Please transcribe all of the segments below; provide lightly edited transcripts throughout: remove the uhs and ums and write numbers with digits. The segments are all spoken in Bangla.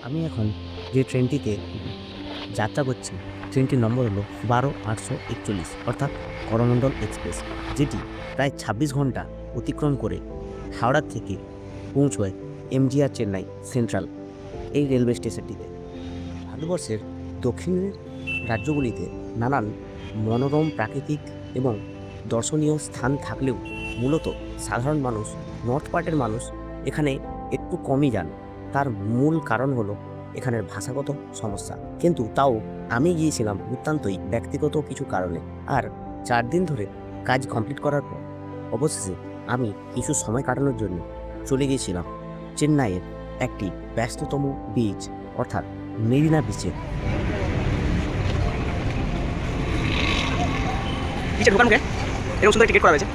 আমি এখন যে ট্রেনটিতে যাত্রা করছি ট্রেনটির নম্বর হলো ১২-৮৪১ অর্থাৎ করমণ্ডল এক্সপ্রেস, যেটি প্রায় ২৬ ঘন্টা অতিক্রম করে হাওড়া থেকে পৌঁছয় এমজিআর চেন্নাই সেন্ট্রাল এই রেলওয়ে স্টেশনটিতে। ভারতবর্ষের দক্ষিণের রাজ্যগুলিতে নানান মনোরম প্রাকৃতিক এবং দর্শনীয় স্থান থাকলেও মূলত সাধারণ মানুষ, নর্থ পার্টের মানুষ এখানে একটু কমই যান। তার মূল কারণ হলো এখানের ভাষাগত সমস্যা। কিন্তু তাও আমি গিয়েছিলাম অত্যন্তই ব্যক্তিগত কিছু কারণে। আর 4 দিন ধরে কাজ কমপ্লিট করার পর অবশেষে আমি কিছু সময় কাটানোর জন্য চলে গিয়েছিলাম চেন্নাইয়ের একটি ব্যস্ততম বিচ অর্থাৎ মেরিনা বিচে। ঢোকানোকে এরকম সুন্দর টিকিট করা হয়েছে।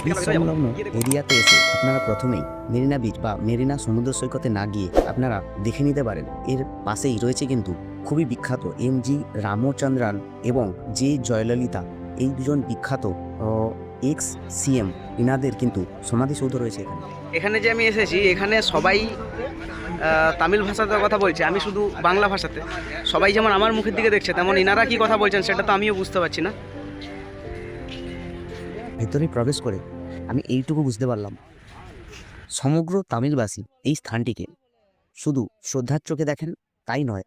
বিচ সংলগ্ন এরিয়াতে এসে আপনারা প্রথমেই মেরিনা বিচ বা মেরিনা সমুদ্র সৈকতে না গিয়ে আপনারা দেখে নিতে পারেন এর পাশেই রয়েছে কিন্তু খুবই বিখ্যাত এমজি রামচন্দ্রান এবং জে জয়ললিতা, এই দুজন বিখ্যাত এক্স সিএম, ইনাদের কিন্তু সমাধিসৌধ রয়েছে এখানে। এখানে যে আমি এসেছি এখানে সবাই তামিল ভাষাতে কথা বলছে, আমি শুধু বাংলা ভাষাতে। সবাই যেমন আমার মুখের দিকে দেখছে তেমন ইনারা কি কথা বলছেন সেটা তো আমিও বুঝতে পারছি না। ভেতরে প্রবেশ করে আমি এইটুকু বুঝতে পারলাম, সমগ্র তামিলবাসী এই স্থানটিকে শুধু শ্রদ্ধার চোখে দেখেন তাই নয়,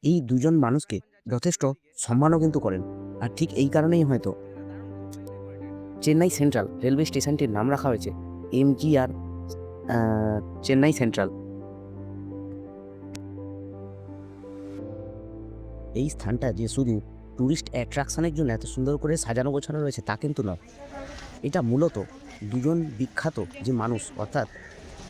এই দুজন মানুষকে যথেষ্ট সম্মানও কিন্তু করেন। আর ঠিক এই কারণেই হয়তো চেন্নাই সেন্ট্রাল রেলওয়ে স্টেশনটির নাম রাখা হয়েছে এমজিআর চেন্নাই সেন্ট্রাল। এই স্থানটা যে শুধু ট্যুরিস্ট অ্যাট্রাকশনের জন্য এত সুন্দর করে সাজানো গোছানো রয়েছে তা কিন্তু নয়। এটা মূলত দুজন বিখ্যাত যে মানুষ অর্থাৎ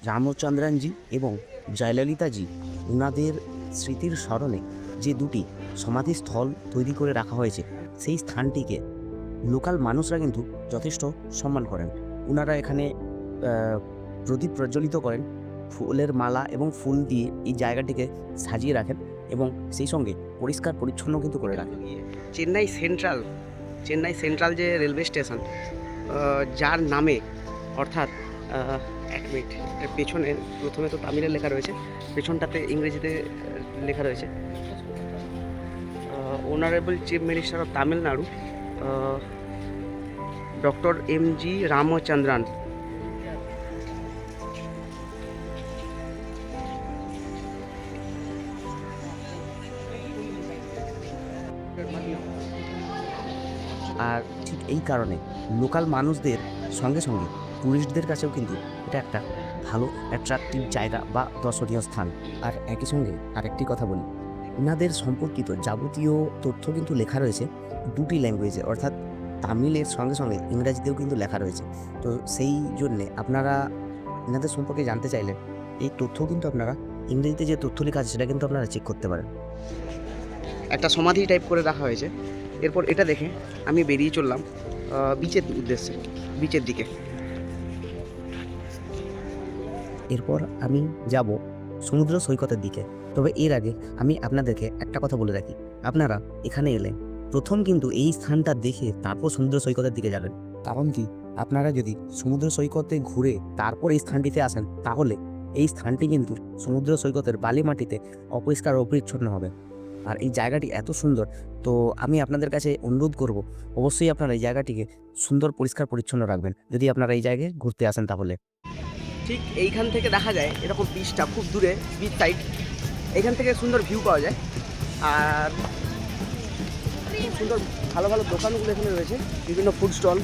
রামচন্দ্রানজি এবং জয়ললিতাজি, ওনাদের স্মৃতির স্মরণে যে দুটি সমাধিস্থল তৈরি করে রাখা হয়েছে, সেই স্থানটিকে লোকাল মানুষরা কিন্তু যথেষ্ট সম্মান করেন। ওনারা এখানে প্রদীপ প্রজ্বলিত করেন, ফুলের মালা এবং ফুল দিয়ে এই জায়গাটিকে সাজিয়ে রাখেন এবং সেই সঙ্গে পরিষ্কার পরিচ্ছন্ন কিন্তু করে রাখেন। চেন্নাই সেন্ট্রাল যে রেলওয়ে স্টেশন, যার নামে অর্থাৎ এক মিনিট, পেছনে প্রথমে তো তামিলে লেখা রয়েছে, পেছনটাতে ইংরেজিতে লেখা রয়েছে honourable chief minister of Tamil Nadu doctor M G Ramachandran. আর ঠিক এই কারণে লোকাল মানুষদের সঙ্গে সঙ্গে ট্যুরিস্টদের কাছেও কিন্তু এটা একটা ভালো অ্যাট্রাকটিভ জায়গা বা দর্শনীয় স্থান। আর একই সঙ্গে আরেকটি কথা বলি, এনাদের সম্পর্কিত যাবতীয় তথ্য কিন্তু লেখা রয়েছে দুটি ল্যাঙ্গুয়েজে, অর্থাৎ তামিলের সঙ্গে সঙ্গে ইংরাজিতেও কিন্তু লেখা রয়েছে। তো সেই জন্যে আপনারা এনাদের সম্পর্কে জানতে চাইলে এই তথ্য কিন্তু আপনারা ইংরেজিতে যে তথ্য লেখা আছে সেটা কিন্তু আপনারা চেক করতে পারেন। একটা সমাধি টাইপ করে রাখা হয়েছে। এরপর এটা দেখে আমি বেরিয়ে চললাম বিচের উদ্দেশ্যে, বিচের দিকে। এরপর আমি যাব সমুদ্র সৈকতের দিকে। তবে এর আগে আমি আপনাদেরকে একটা কথা বলে রাখি, আপনারা এখানে এলে প্রথম কিন্তু এই স্থানটা দেখে তারপর সমুদ্র সৈকতের দিকে যাবেন। কারণ কি, আপনারা যদি সমুদ্র সৈকতে ঘুরে তারপর এই স্থানটিতে আসেন তাহলে এই স্থানটি কিন্তু সমুদ্র সৈকতের বালি মাটিতে অপরিষ্কার অপরিচ্ছন্ন হবে। আর এই জায়গাটি এত সুন্দর, তো আমি আপনাদের কাছে অনুরোধ করব অবশ্যই আপনারা এই জায়গাটিকে সুন্দর পরিষ্কার পরিচ্ছন্ন রাখবেন যদি আপনারা এই জায়গায় ঘুরতে আসেন। তাহলে ঠিক এইখান থেকে দেখা যায় এরকম বিচটা খুব দূরে, বিচ সাইড, এইখান থেকে সুন্দর ভিউ পাওয়া যায়। আর খুব সুন্দর ভালো ভালো দোকানগুলো এখানে রয়েছে, বিভিন্ন ফুড স্টল।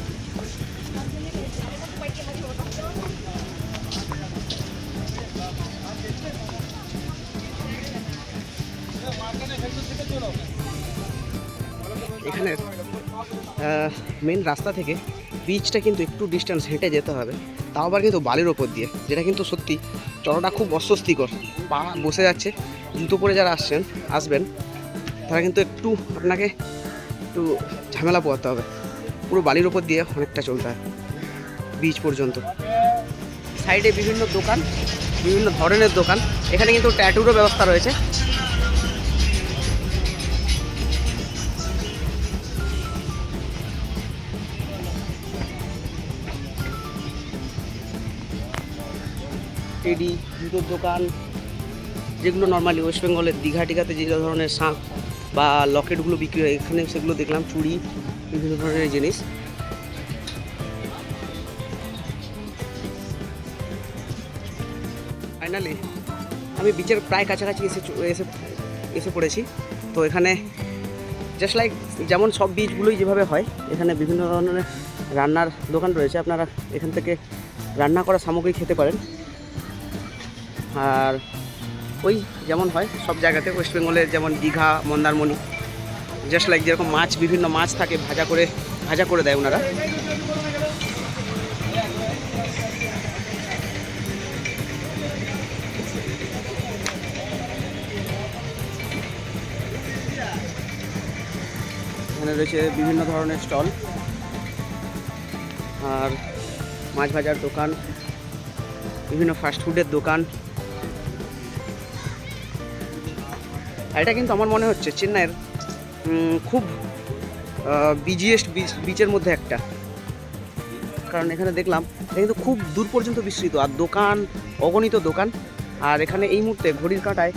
এখানে মেন রাস্তা থেকে বিচটা কিন্তু একটু ডিস্টেন্স হেঁটে যেতে হবে, তাও আবার কিন্তু বালির ওপর দিয়ে, যেটা কিন্তু সত্যি চলাটা খুব অস্বস্তিকর। পা বসে যাচ্ছে, জুতো পরে যারা আসবেন তারা কিন্তু আপনাকে একটু ঝামেলা পোহাতে হবে। পুরো বালির ওপর দিয়ে অনেকটা চলতে হয় বিচ পর্যন্ত। সাইডে বিভিন্ন দোকান, বিভিন্ন ধরনের দোকান। এখানে কিন্তু ট্যাটুরও ব্যবস্থা রয়েছে। টেডি, জুতোর দোকান, যেগুলো নর্মালি ওয়েস্ট বেঙ্গলের দীঘা টিঘাতে যে ধরনের শাঁখ বা লকেটগুলো বিক্রি হয়, এখানে সেগুলো দেখলাম, চুড়ি, বিভিন্ন ধরনের জিনিস। ফাইনালি আমি বিচের প্রায় কাছাকাছি এসে এসে পড়েছি। তো এখানে জাস্ট লাইক যেমন সব বিচগুলোই যেভাবে হয়, এখানে বিভিন্ন ধরনের রান্নার দোকান রয়েছে। আপনারা এখান থেকে রান্না করা সামগ্রী খেতে পারেন। আর ওই যেমন হয় সব জায়গাতে, ওয়েস্ট বেঙ্গলের যেমন দীঘা, মন্দারমণি, জাস্ট লাইক যেরকম মাছ, বিভিন্ন মাছ থাকে ভাজা করে দেয় ওনারা। এখানে রয়েছে বিভিন্ন ধরনের স্টল আর মাছ ভাজার দোকান, বিভিন্ন ফাস্টফুডের দোকান। এটা কিন্তু আমার মনে হচ্ছে চেন্নাইয়ের খুব বিজিয়েস্ট বিচের মধ্যে একটা, কারণ এখানে দেখলাম এটা কিন্তু খুব দূর পর্যন্ত বিস্তৃত, আর দোকান অগণিত দোকান। আর এখানে এই মুহূর্তে ঘড়ির কাঁটায়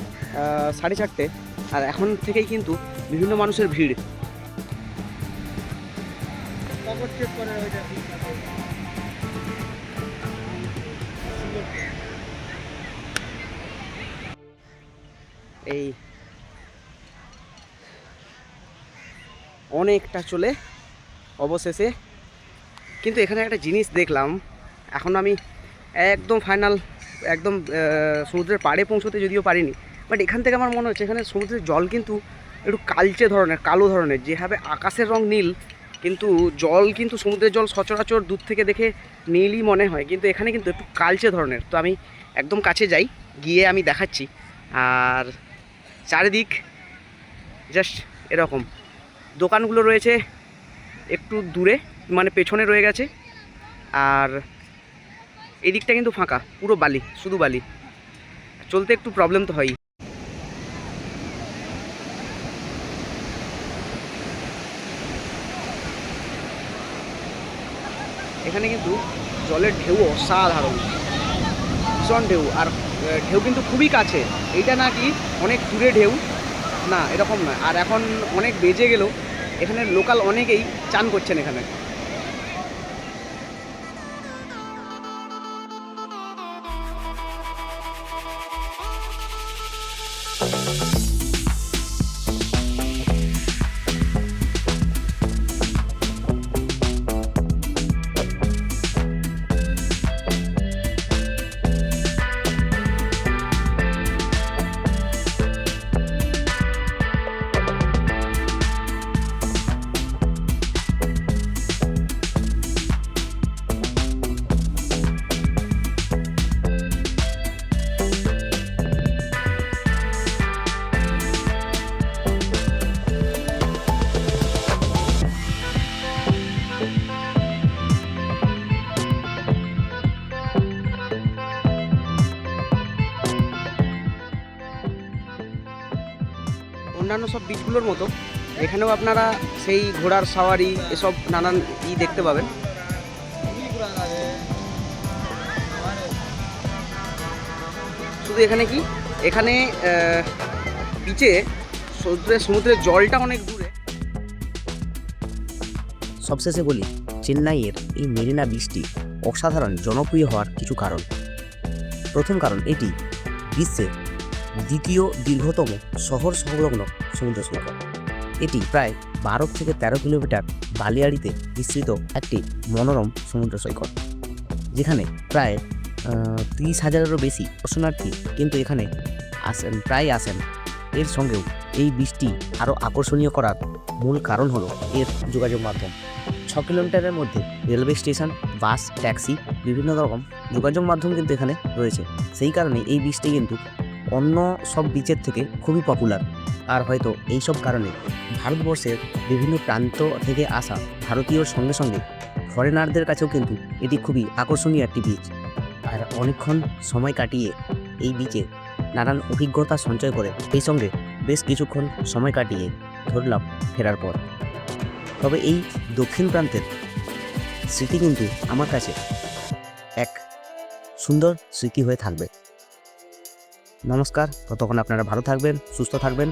4:30, আর এখন থেকেই কিন্তু বিভিন্ন মানুষের ভিড়। এই অনেকটা চলে অবশেষে কিন্তু এখানে একটা জিনিস দেখলাম, এখন আমি একদম ফাইনাল একদম সমুদ্রের পাড়ে পৌঁছতে যদিও পারিনি, বাট এখান থেকে আমার মনে হচ্ছে এখানে সমুদ্রের জল কিন্তু একটু কালচে ধরনের, কালো ধরনের। যেভাবে আকাশের রং নীল, কিন্তু জল কিন্তু সমুদ্রের জল সচরাচর দূর থেকে দেখে নীলই মনে হয়, কিন্তু এখানে কিন্তু একটু কালচে ধরনের। তো আমি একদম কাছে যাই, গিয়ে আমি দেখাচ্ছি। আর চারিদিক জাস্ট এরকম দোকানগুলো রয়েছে একটু দূরে, মানে পেছনে রয়ে গেছে। আর এই দিকটা কিন্তু ফাঁকা, পুরো বালি, শুধু বালি, চলতে একটু প্রবলেম তো হয়ই। এখানে কিন্তু জলের ঢেউ অসাধারণ, ভীষণ ঢেউ। আর ঢেউ কিন্তু খুবই কাছে, এইটা না কি অনেক দূরে ঢেউ, না এরকম না। আর এখন অনেক বেজে গেলেও এখানে লোকাল অনেকেই চান করছেন এখানে। অন্যান্য সব বিচগুলোর মতো এখানেও আপনারা সেই ঘোড়ার সাওয়ারি, এসব নানান দেখতে পাবেন। শুধু এখানে কি, এখানে বিচে সমুদ্রের জলটা অনেক দূরে। সবশেষে বলি, চেন্নাইয়ের এই মেরিনা বিচটি অসাধারণ জনপ্রিয় হওয়ার কিছু কারণ। প্রথম কারণ, এটি বিশ্বের দ্বিতীয় দীর্ঘতম শহর সংলগ্ন সমুদ্র সৈকত। এটি প্রায় 12 থেকে 13 কিলোমিটার বালিয়াড়িতে বিস্তৃত একটি মনোরম সমুদ্র সৈকত, যেখানে প্রায় 30,000-এরও বেশি দর্শনার্থী কিন্তু এখানে আসেন। এর সঙ্গেও এই বীচটি আরও আকর্ষণীয় করার মূল কারণ হলো এর যোগাযোগ মাধ্যম। 6 কিলোমিটারের মধ্যে রেলওয়ে স্টেশন, বাস, ট্যাক্সি, বিভিন্ন রকম যোগাযোগ মাধ্যম কিন্তু এখানে রয়েছে। সেই কারণে এই বীচটি কিন্তু অন্য সব বিচের থেকে খুবই পপুলার। আর হয়তো এইসব কারণে ভারতবর্ষের বিভিন্ন প্রান্ত থেকে আসা ভারতীয়র সঙ্গে সঙ্গে ফরেনারদের কাছেও কিন্তু এটি খুবই আকর্ষণীয় একটি বিচ। আর অনেকক্ষণ সময় কাটিয়ে এই বিচে নানান অভিজ্ঞতা সঞ্চয় করে এই সঙ্গে বেশ কিছুক্ষণ সময় কাটিয়ে ধরলাম ফেরার পর। তবে এই দক্ষিণ প্রান্তের স্মৃতি কিন্তু আমার কাছে এক সুন্দর স্মৃতি হয়ে থাকবে। নমস্কার, ততক্ষণ আপনারা ভালো থাকবেন, সুস্থ থাকবেন।